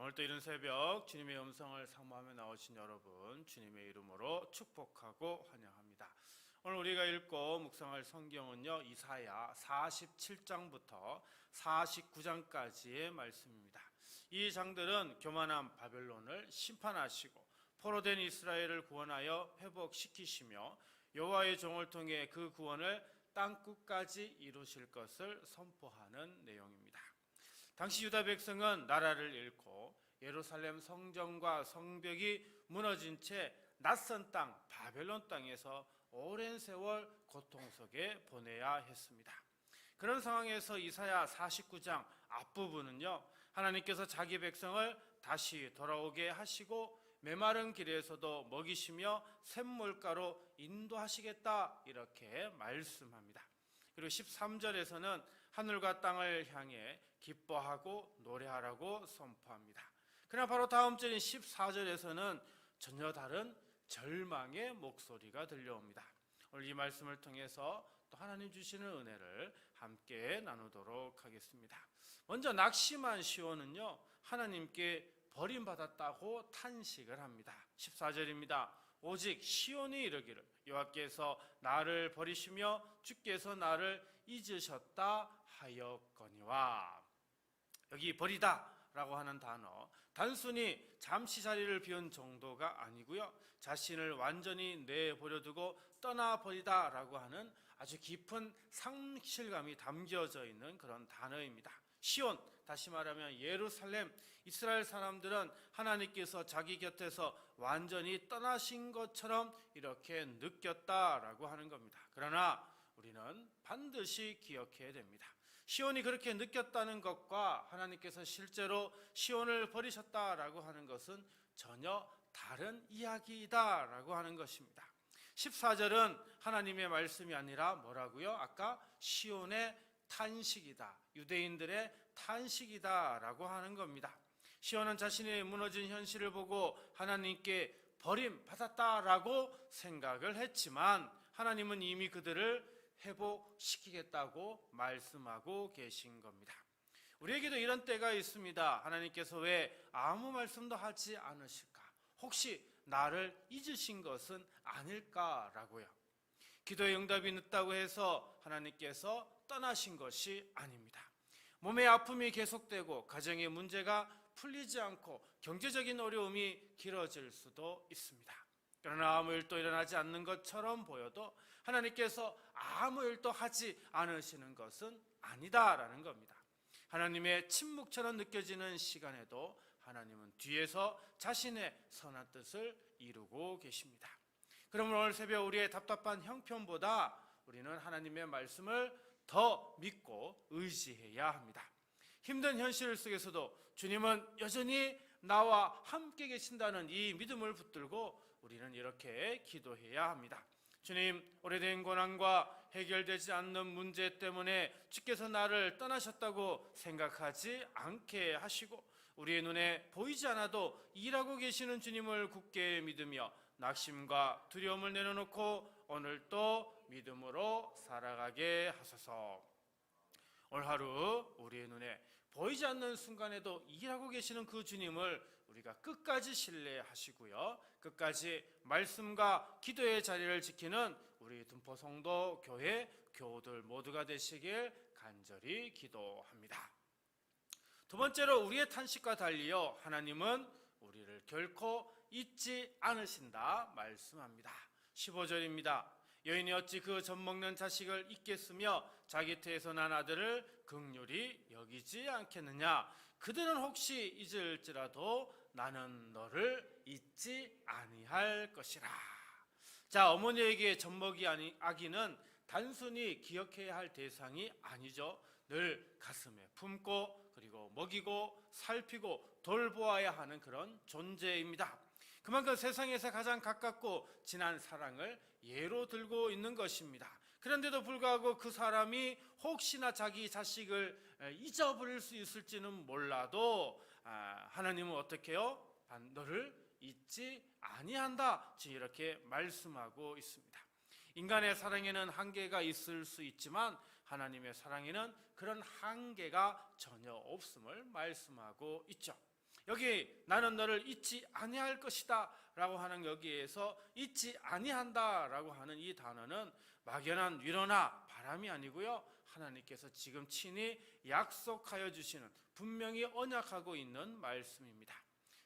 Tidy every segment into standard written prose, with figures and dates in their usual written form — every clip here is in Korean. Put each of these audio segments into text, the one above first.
오늘도 이른 새벽 주님의 음성을 사모하며 나오신 여러분, 주님의 이름으로 축복하고 환영합니다. 오늘 우리가 읽고 묵상할 성경은요, 이사야 47장부터 49장까지의 말씀입니다. 이 장들은 교만한 바벨론을 심판하시고 포로된 이스라엘을 구원하여 회복시키시며 여호와의 종을 통해 그 구원을 땅끝까지 이루실 것을 선포하는 내용입니다. 당시 유다 백성은 나라를 잃고 예루살렘 성전과 성벽이 무너진 채 낯선 땅 바벨론 땅에서 오랜 세월 고통 속에 보내야 했습니다. 그런 상황에서 이사야 49장 앞부분은요, 하나님께서 자기 백성을 다시 돌아오게 하시고 메마른 길에서도 먹이시며 샘물가로 인도하시겠다 이렇게 말씀합니다. 그리고 13절에서는 하늘과 땅을 향해 기뻐하고 노래하라고 선포합니다. 그러나 바로 다음 절인 14절에서는 전혀 다른 절망의 목소리가 들려옵니다. 오늘 이 말씀을 통해서 또 하나님 주시는 은혜를 함께 나누도록 하겠습니다. 먼저 낙심한 시온은요, 하나님께 버림받았다고 탄식을 합니다. 14절입니다. 오직 시온이 이르기를 여호와께서 나를 버리시며 주께서 나를 잊으셨다 하였거니와. 여기 버리다 라고 하는 단어, 단순히 잠시 자리를 비운 정도가 아니고요, 자신을 완전히 내버려 두고 떠나버리다 라고 하는 아주 깊은 상실감이 담겨져 있는 그런 단어입니다. 시온, 다시 말하면 예루살렘, 이스라엘 사람들은 하나님께서 자기 곁에서 완전히 떠나신 것처럼 이렇게 느꼈다라고 하는 겁니다. 그러나 우리는 반드시 기억해야 됩니다. 시온이 그렇게 느꼈다는 것과 하나님께서 실제로 시온을 버리셨다라고 하는 것은 전혀 다른 이야기이다라고 하는 것입니다. 14절은 하나님의 말씀이 아니라 뭐라고요? 아까 시온의 탄식이다, 유대인들의 탄식이다라고 하는 겁니다. 시온은 자신의 무너진 현실을 보고 하나님께 버림받았다라고 생각을 했지만 하나님은 이미 그들을 회복시키겠다고 말씀하고 계신 겁니다. 우리에게도 이런 때가 있습니다. 하나님께서 왜 아무 말씀도 하지 않으실까? 혹시 나를 잊으신 것은 아닐까라고요. 기도의 응답이 늦다고 해서 하나님께서 떠나신 것이 아닙니다. 몸의 아픔이 계속되고 가정의 문제가 풀리지 않고 경제적인 어려움이 길어질 수도 있습니다. 그러나 아무 일도 일어나지 않는 것처럼 보여도 하나님께서 아무 일도 하지 않으시는 것은 아니다라는 겁니다. 하나님의 침묵처럼 느껴지는 시간에도 하나님은 뒤에서 자신의 선한 뜻을 이루고 계십니다. 그러므로 오늘 새벽 우리의 답답한 형편보다 우리는 하나님의 말씀을 더 믿고 의지해야 합니다. 힘든 현실 속에서도 주님은 여전히 나와 함께 계신다는 이 믿음을 붙들고 우리는 이렇게 기도해야 합니다. 주님, 오래된 고난과 해결되지 않는 문제 때문에 주께서 나를 떠나셨다고 생각하지 않게 하시고 우리의 눈에 보이지 않아도 일하고 계시는 주님을 굳게 믿으며 낙심과 두려움을 내려놓고 오늘도 믿음으로 살아가게 하소서. 오늘 하루 우리의 눈에 보이지 않는 순간에도 일하고 계시는 그 주님을 우리가 끝까지 신뢰하시고요, 끝까지 말씀과 기도의 자리를 지키는 우리 둔포성도 교회 교우들 모두가 되시길 간절히 기도합니다. 두 번째로 우리의 탄식과 달리요, 하나님은 우리를 결코 잊지 않으신다 말씀합니다. 15절입니다. 여인이 어찌 그 젖먹는 자식을 잊겠으며 자기 태에서 난 아들을 긍휼히 여기지 않겠느냐. 그들은 혹시 잊을지라도 나는 너를 잊지 아니할 것이라. 자, 어머니에게 젖먹이 아기는 단순히 기억해야 할 대상이 아니죠. 늘 가슴에 품고 그리고 먹이고 살피고 돌보아야 하는 그런 존재입니다. 그만큼 세상에서 가장 가깝고 진한 사랑을 예로 들고 있는 것입니다. 그런데도 불구하고 그 사람이 혹시나 자기 자식을 잊어버릴 수 있을지는 몰라도 하나님은 어떻게 해요? 너를 잊지 아니한다, 이렇게 말씀하고 있습니다. 인간의 사랑에는 한계가 있을 수 있지만 하나님의 사랑에는 그런 한계가 전혀 없음을 말씀하고 있죠. 여기 나는 너를 잊지 아니할 것이다 라고 하는 여기에서 잊지 아니한다 라고 하는 이 단어는 막연한 위로나 바람이 아니고요, 하나님께서 지금 친히 약속하여 주시는, 분명히 언약하고 있는 말씀입니다.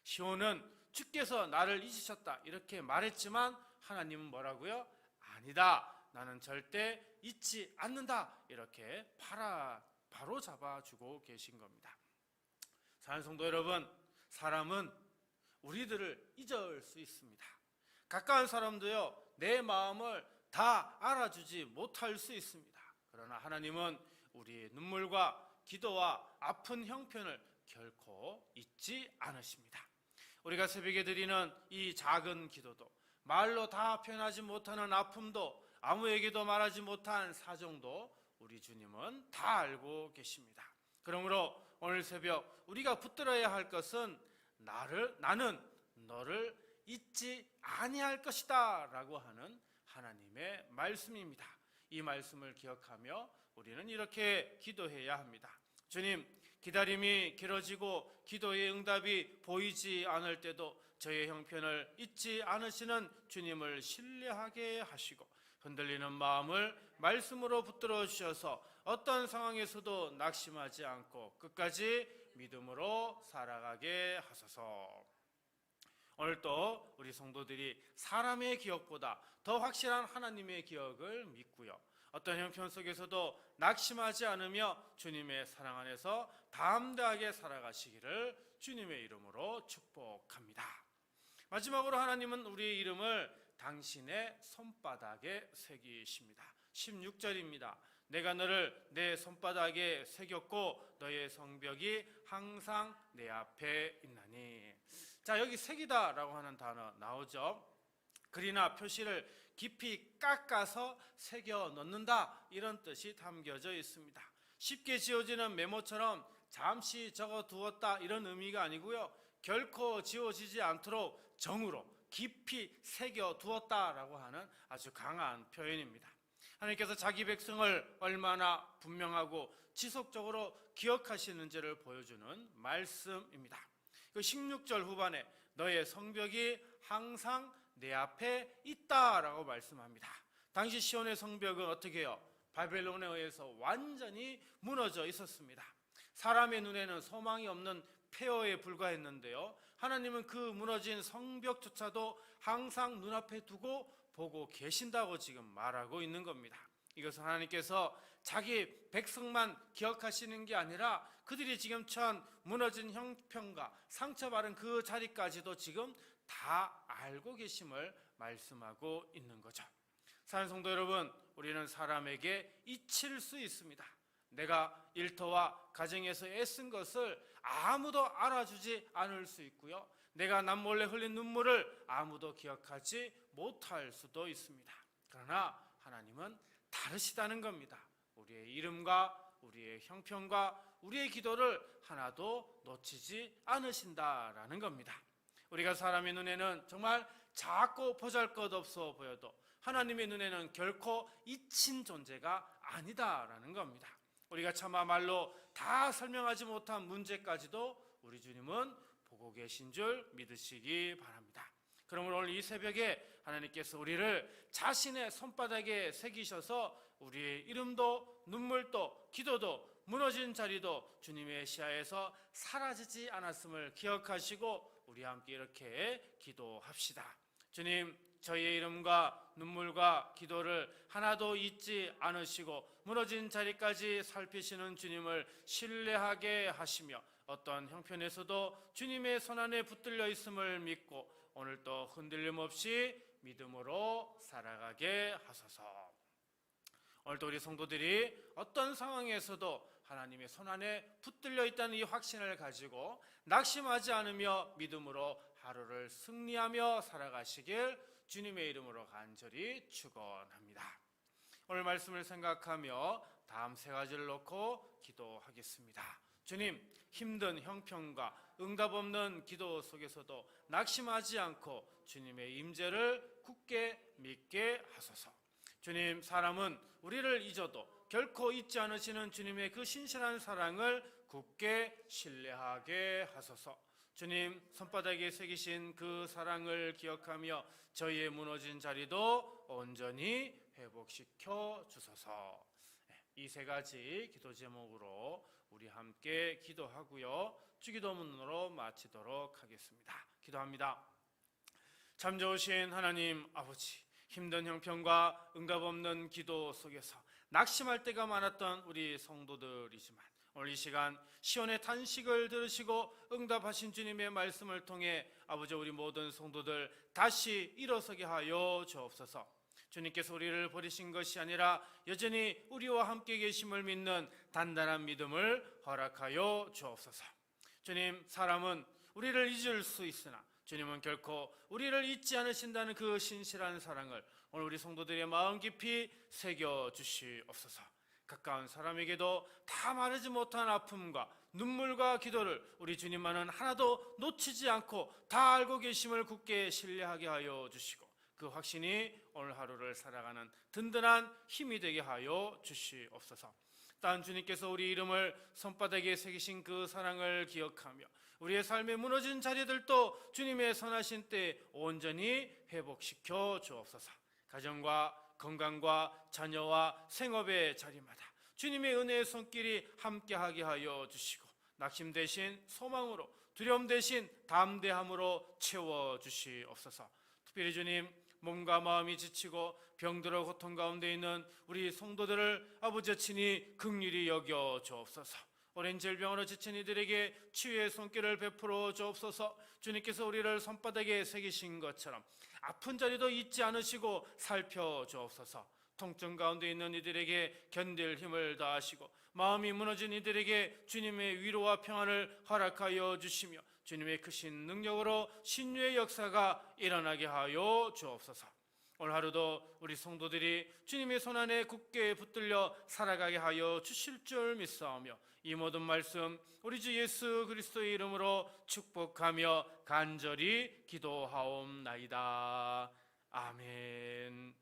시온은 주께서 나를 잊으셨다 이렇게 말했지만 하나님은 뭐라고요? 아니다, 나는 절대 잊지 않는다, 이렇게 바로 잡아주고 계신 겁니다. 사랑하는 성도 여러분, 사람은 우리들을 잊을 수 있습니다. 가까운 사람도요, 내 마음을 다 알아주지 못할 수 있습니다. 그러나 하나님은 우리의 눈물과 기도와 아픈 형편을 결코 잊지 않으십니다. 우리가 새벽에 드리는 이 작은 기도도, 말로 다 표현하지 못하는 아픔도, 아무에게도 말하지 못한 사정도 우리 주님은 다 알고 계십니다. 그러므로 오늘 새벽 우리가 붙들어야 할 것은 나는 너를 잊지 아니할 것이다 라고 하는 하나님의 말씀입니다. 이 말씀을 기억하며 우리는 이렇게 기도해야 합니다. 주님, 기다림이 길어지고 기도의 응답이 보이지 않을 때도 저의 형편을 잊지 않으시는 주님을 신뢰하게 하시고, 흔들리는 마음을 말씀으로 붙들어 주셔서 어떤 상황에서도 낙심하지 않고 끝까지 믿음으로 살아가게 하소서. 오늘 또 우리 성도들이 사람의 기억보다 더 확실한 하나님의 기억을 믿고요, 어떤 형편 속에서도 낙심하지 않으며 주님의 사랑 안에서 담대하게 살아가시기를 주님의 이름으로 축복합니다. 마지막으로 하나님은 우리의 이름을 당신의 손바닥에 새기십니다. 16절입니다. 내가 너를 내 손바닥에 새겼고 너의 성벽이 항상 내 앞에 있나니. 자, 여기 새기다 라고 하는 단어 나오죠. 글이나 표시를 깊이 깎아서 새겨 넣는다, 이런 뜻이 담겨져 있습니다. 쉽게 지워지는 메모처럼 잠시 적어 두었다, 이런 의미가 아니고요, 결코 지워지지 않도록 정으로 깊이 새겨 두었다라고 하는 아주 강한 표현입니다. 하나님께서 자기 백성을 얼마나 분명하고 지속적으로 기억하시는지를 보여주는 말씀입니다. 16절 후반에 너의 성벽이 항상 내 앞에 있다라고 말씀합니다. 당시 시온의 성벽은 어떻게 해요? 바벨론에 의해서 완전히 무너져 있었습니다. 사람의 눈에는 소망이 없는 폐허에 불과했는데요, 하나님은 그 무너진 성벽조차도 항상 눈앞에 두고 보고 계신다고 지금 말하고 있는 겁니다. 이것은 하나님께서 자기 백성만 기억하시는 게 아니라 그들이 지금 처한 무너진 형편과 상처받은 그 자리까지도 지금 다 알고 계심을 말씀하고 있는 거죠. 사랑하는 성도 여러분, 우리는 사람에게 잊힐 수 있습니다. 내가 일터와 가정에서 애쓴 것을 아무도 알아주지 않을 수 있고요, 내가 남몰래 흘린 눈물을 아무도 기억하지 못할 수도 있습니다. 그러나 하나님은 다르시다는 겁니다. 우리의 이름과 우리의 형편과 우리의 기도를 하나도 놓치지 않으신다라는 겁니다. 우리가 사람의 눈에는 정말 작고 보잘것없어 보여도 하나님의 눈에는 결코 잊힌 존재가 아니다라는 겁니다. 우리가 차마 말로 다 설명하지 못한 문제까지도 우리 주님은 보고 계신 줄 믿으시기 바랍니다. 그러므로 오늘 이 새벽에 하나님께서 우리를 자신의 손바닥에 새기셔서 우리의 이름도 눈물도 기도도 무너진 자리도 주님의 시야에서 사라지지 않았음을 기억하시고 우리 함께 이렇게 기도합시다. 주님, 저희의 이름과 눈물과 기도를 하나도 잊지 않으시고 무너진 자리까지 살피시는 주님을 신뢰하게 하시며 어떤 형편에서도 주님의 손안에 붙들려 있음을 믿고 오늘도 흔들림 없이 믿음으로 살아가게 하소서. 오늘도 우리 성도들이 어떤 상황에서도 하나님의 손안에 붙들려 있다는 이 확신을 가지고 낙심하지 않으며 믿음으로 하루를 승리하며 살아가시길 주님의 이름으로 간절히 축원합니다. 오늘 말씀을 생각하며 다음 세 가지를 놓고 기도하겠습니다. 주님, 힘든 형편과 응답 없는 기도 속에서도 낙심하지 않고 주님의 임재를 굳게 믿게 하소서. 주님, 사람은 우리를 잊어도 결코 잊지 않으시는 주님의 그 신실한 사랑을 굳게 신뢰하게 하소서. 주님, 손바닥에 새기신 그 사랑을 기억하며 저희의 무너진 자리도 온전히 회복시켜 주소서. 이 세 가지 기도 제목으로 우리 함께 기도하고요, 주기도문으로 마치도록 하겠습니다. 기도합니다. 참 좋으신 하나님 아버지, 힘든 형편과 응답 없는 기도 속에서 낙심할 때가 많았던 우리 성도들이지만 오늘 이 시간 시온의 탄식을 들으시고 응답하신 주님의 말씀을 통해 아버지, 우리 모든 성도들 다시 일어서게 하여 주옵소서. 주님께서 우리를 버리신 것이 아니라 여전히 우리와 함께 계심을 믿는 단단한 믿음을 허락하여 주옵소서. 주님, 사람은 우리를 잊을 수 있으나 주님은 결코 우리를 잊지 않으신다는 그 신실한 사랑을 오늘 우리 성도들의 마음 깊이 새겨주시옵소서. 가까운 사람에게도 다 말하지 못한 아픔과 눈물과 기도를 우리 주님만은 하나도 놓치지 않고 다 알고 계심을 굳게 신뢰하게 하여 주시고, 그 확신이 오늘 하루를 살아가는 든든한 힘이 되게 하여 주시옵소서. 또한 주님께서 우리 이름을 손바닥에 새기신 그 사랑을 기억하며 우리의 삶에 무너진 자리들도 주님의 선하신 때에 온전히 회복시켜 주옵소서. 가정과 건강과 자녀와 생업의 자리마다 주님의 은혜의 손길이 함께하게 하여 주시고, 낙심 대신 소망으로, 두려움 대신 담대함으로 채워주시옵소서. 특별히 주님, 몸과 마음이 지치고 병들어 고통 가운데 있는 우리 성도들을 아버지 친히 긍휼히 여겨 주옵소서. 오랜 질병으로 지친 이들에게 치유의 손길을 베풀어 주옵소서. 주님께서 우리를 손바닥에 새기신 것처럼 아픈 자리도 잊지 않으시고 살펴주옵소서. 통증 가운데 있는 이들에게 견딜 힘을 다하시고 마음이 무너진 이들에게 주님의 위로와 평안을 허락하여 주시며 주님의 크신 능력으로 신유의 역사가 일어나게 하여 주옵소서. 오늘 하루도 우리 성도들이 주님의 손안에 굳게 붙들려 살아가게 하여 주실 줄 믿사오며 이 모든 말씀 우리 주 예수 그리스도의 이름으로 축복하며 간절히 기도하옵나이다. 아멘.